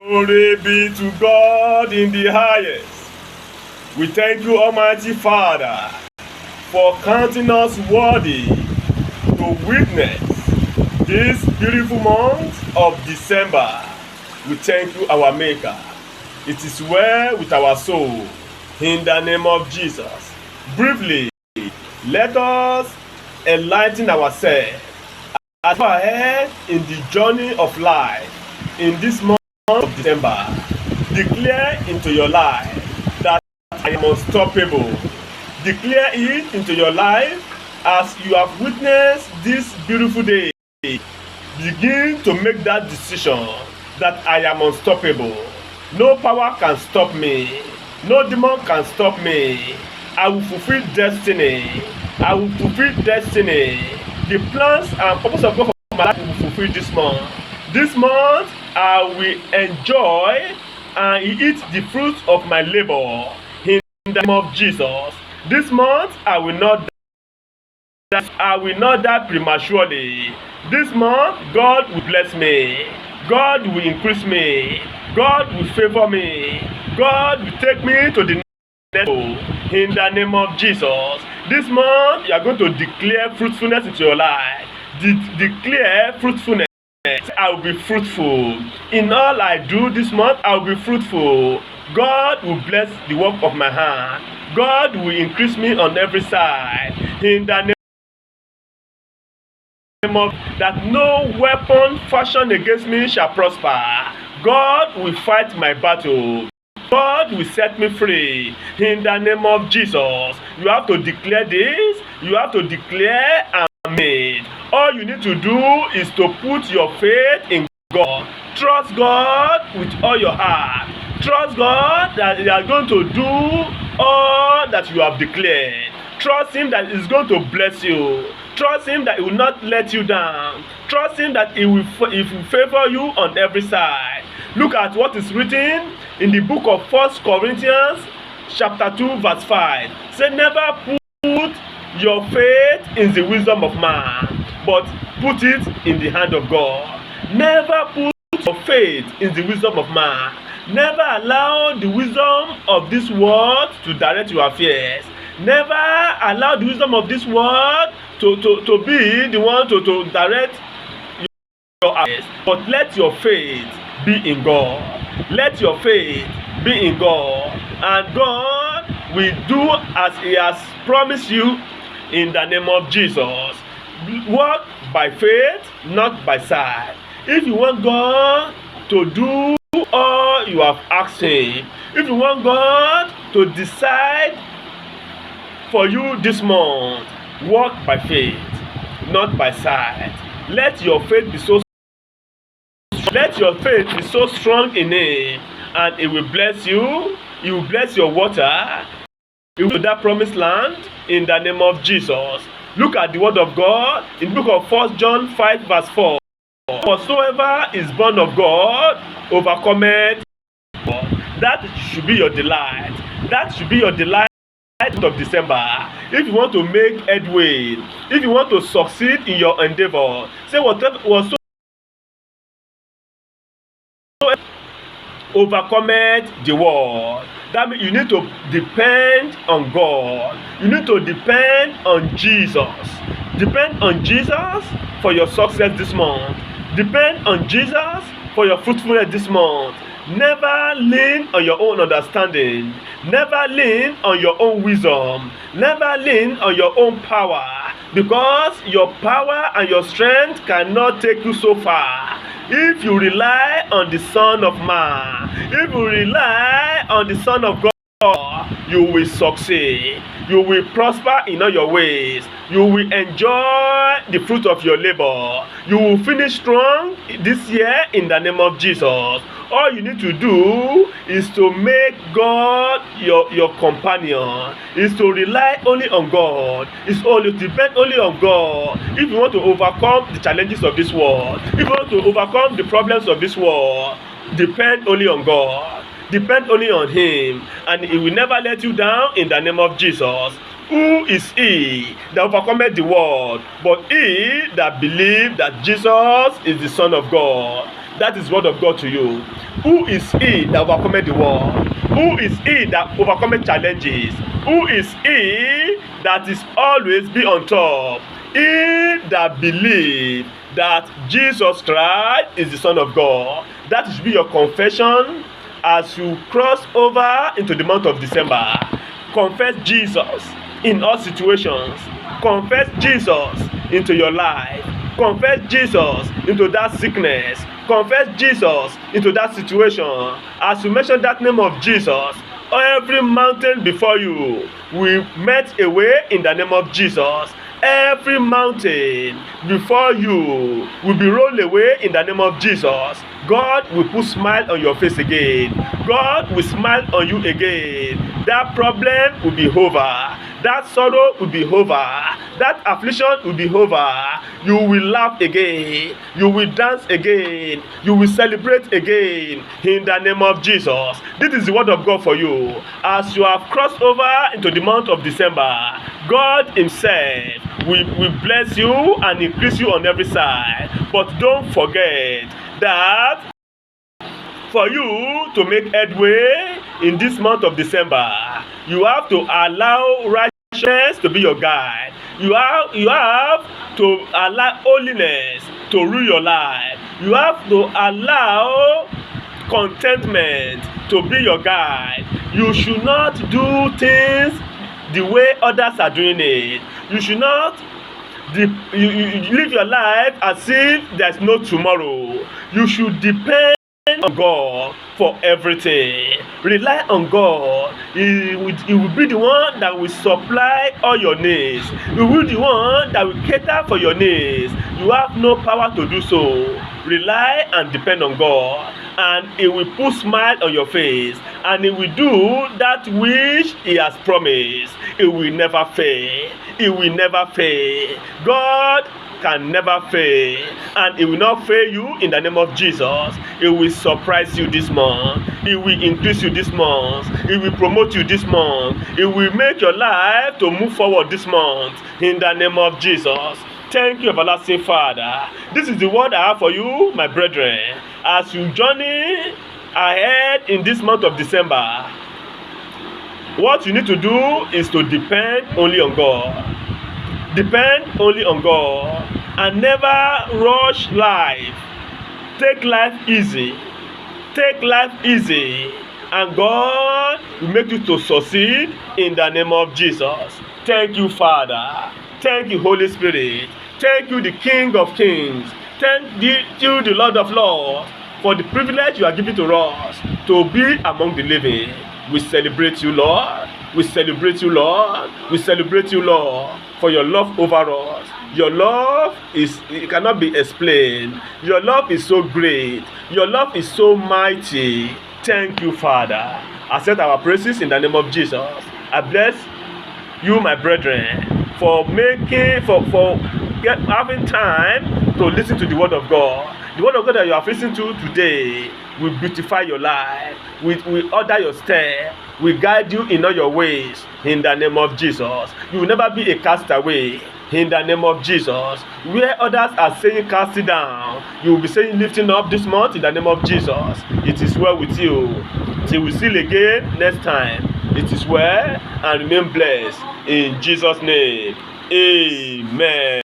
Glory be to God in the highest. We thank you, Almighty Father, for counting us worthy to witness this beautiful month of December. We thank you, our Maker. It is well with our soul. In the name of Jesus. Briefly, let us enlighten ourselves as we go ahead in the journey of life in this month of December. Declare into your life that I am unstoppable. Declare it into your life as you have witnessed this beautiful day. Begin to make that decision that I am unstoppable. No power can stop me. No demon can stop me. I will fulfill destiny. I will fulfill destiny. The plans and purpose of God for my life will fulfill this month. This month, I will enjoy and eat the fruits of my labor in the name of Jesus. This month, I will not die. I will not die prematurely. This month, God will bless me. God will increase me. God will favor me. God will take me to the next level in the name of Jesus. This month, you are going to declare fruitfulness into your life. Declare fruitfulness. I will be fruitful. In all I do this month, I will be fruitful. God will bless the work of my hand. God will increase me on every side. In the name of that no weapon fashioned against me shall prosper. God will fight my battle. God will set me free in the name of Jesus. You have to declare this. You have to declare and made. All you need to do is to put your faith in God. Trust God with all your heart. Trust God that He is going to do all that you have declared. Trust Him that He is going to bless you. Trust Him that He will not let you down. Trust Him that He will favor you on every side. Look at what is written in the book of 1 Corinthians chapter 2 verse 5. Say, never put your faith in the wisdom of man, but put it in the hand of God. Never put your faith in the wisdom of man. Never allow the wisdom of this world to direct your affairs. Never allow the wisdom of this world to be the one to direct your affairs. But let your faith be in God. Let your faith be in God. And God will do as He has promised you in the name of Jesus. Walk by faith, not by sight. If you want God to do all you have asked Him, if you want God to decide for you this month, walk by faith, not by sight. Let your faith be so strong in Him, and He will bless you. He will bless your water. He will do that promised land in the name of Jesus. Look at the word of God in the book of 1 John 5 verse 4. Whatsoever is born of God overcometh God. That should be your delight. That should be your delight of December. If you want to make headway, if you want to succeed in your endeavor, say whatsoever overcometh the world. That means you need to depend on God. You need to depend on Jesus. Depend on Jesus for your success this month. Depend on Jesus for your fruitfulness this month. Never lean on your own understanding. Never lean on your own wisdom. Never lean on your own power. Because your power and your strength cannot take you so far. If you rely on the Son of Man, if you rely on the Son of God, you will succeed. You will prosper in all your ways. You will enjoy the fruit of your labor. You will finish strong this year in the name of Jesus. All you need to do is to make God your companion. Is to rely only on God. Is only to depend only on God. If you want to overcome the challenges of this world, if you want to overcome the problems of this world, depend only on God. Depend only on Him, and He will never let you down in the name of Jesus. Who is he that overcometh the world, but he that believed that Jesus is the Son of God? That is word of God to you. Who is he that overcometh the world? Who is he that overcometh challenges? Who is he that is always be on top? He that believe that Jesus Christ is the Son of God. That should be your confession as you cross over into the month of December. Confess Jesus in all situations. Confess Jesus into your life. Confess Jesus into that sickness. Confess Jesus into that situation. As you mention that name of Jesus, every mountain before you will melt away in the name of Jesus. Every mountain before you will be rolled away in the name of Jesus. God will put smile on your face again. God will smile on you again. That problem will be over. That sorrow will be over. That affliction will be over. You will laugh again. You will dance again. You will celebrate again in the name of Jesus. This is the word of God for you. As you have crossed over into the month of December, God himself will bless you and increase you on every side. But don't forget that for you to make headway in this month of December, you have to allow righteousness to be your guide. You have to allow holiness to rule your life. You have to allow contentment to be your guide. You should not do things the way others are doing it. You should not you live your life as if there's no tomorrow. You should depend on God for everything. Rely on God. He will be the one that will supply all your needs. He will be the one that will cater for your needs. You have no power to do so. Rely and depend on God, and He will put smile on your face, and He will do that which He has promised. He will never fail. He will never fail. God can never fail, and He will not fail you in the name of Jesus. He will surprise you this month. He will increase you this month. He will promote you this month. He will make your life to move forward this month in the name of Jesus. Thank you, everlasting Father. This is the word I have for you, my brethren. As you journey ahead in this month of December, what you need to do is to depend only on God. Depend only on God and never rush life. Take life easy. Take life easy, and God will make you to succeed in the name of Jesus. Thank you, Father. Thank you, Holy Spirit. Thank you, the King of Kings. Thank you, the Lord of Lords, for the privilege you are giving to us to be among the living. We celebrate you, Lord. We celebrate you, Lord. We celebrate you, Lord, for your love over us. Your love it cannot be explained. Your love is so great. Your love is so mighty. Thank you, Father. Accept our praises in the name of Jesus. I bless you, my brethren, for having time to listen to the word of God. The word of God that you have listened to today will beautify your life, will order your step, will guide you in all your ways in the name of Jesus. You will never be a castaway in the name of Jesus. Where others are saying casting down, you will be saying lifting up this month in the name of Jesus. It is well with you. Till we see you again next time. It is well, and remain blessed in Jesus' name. Amen.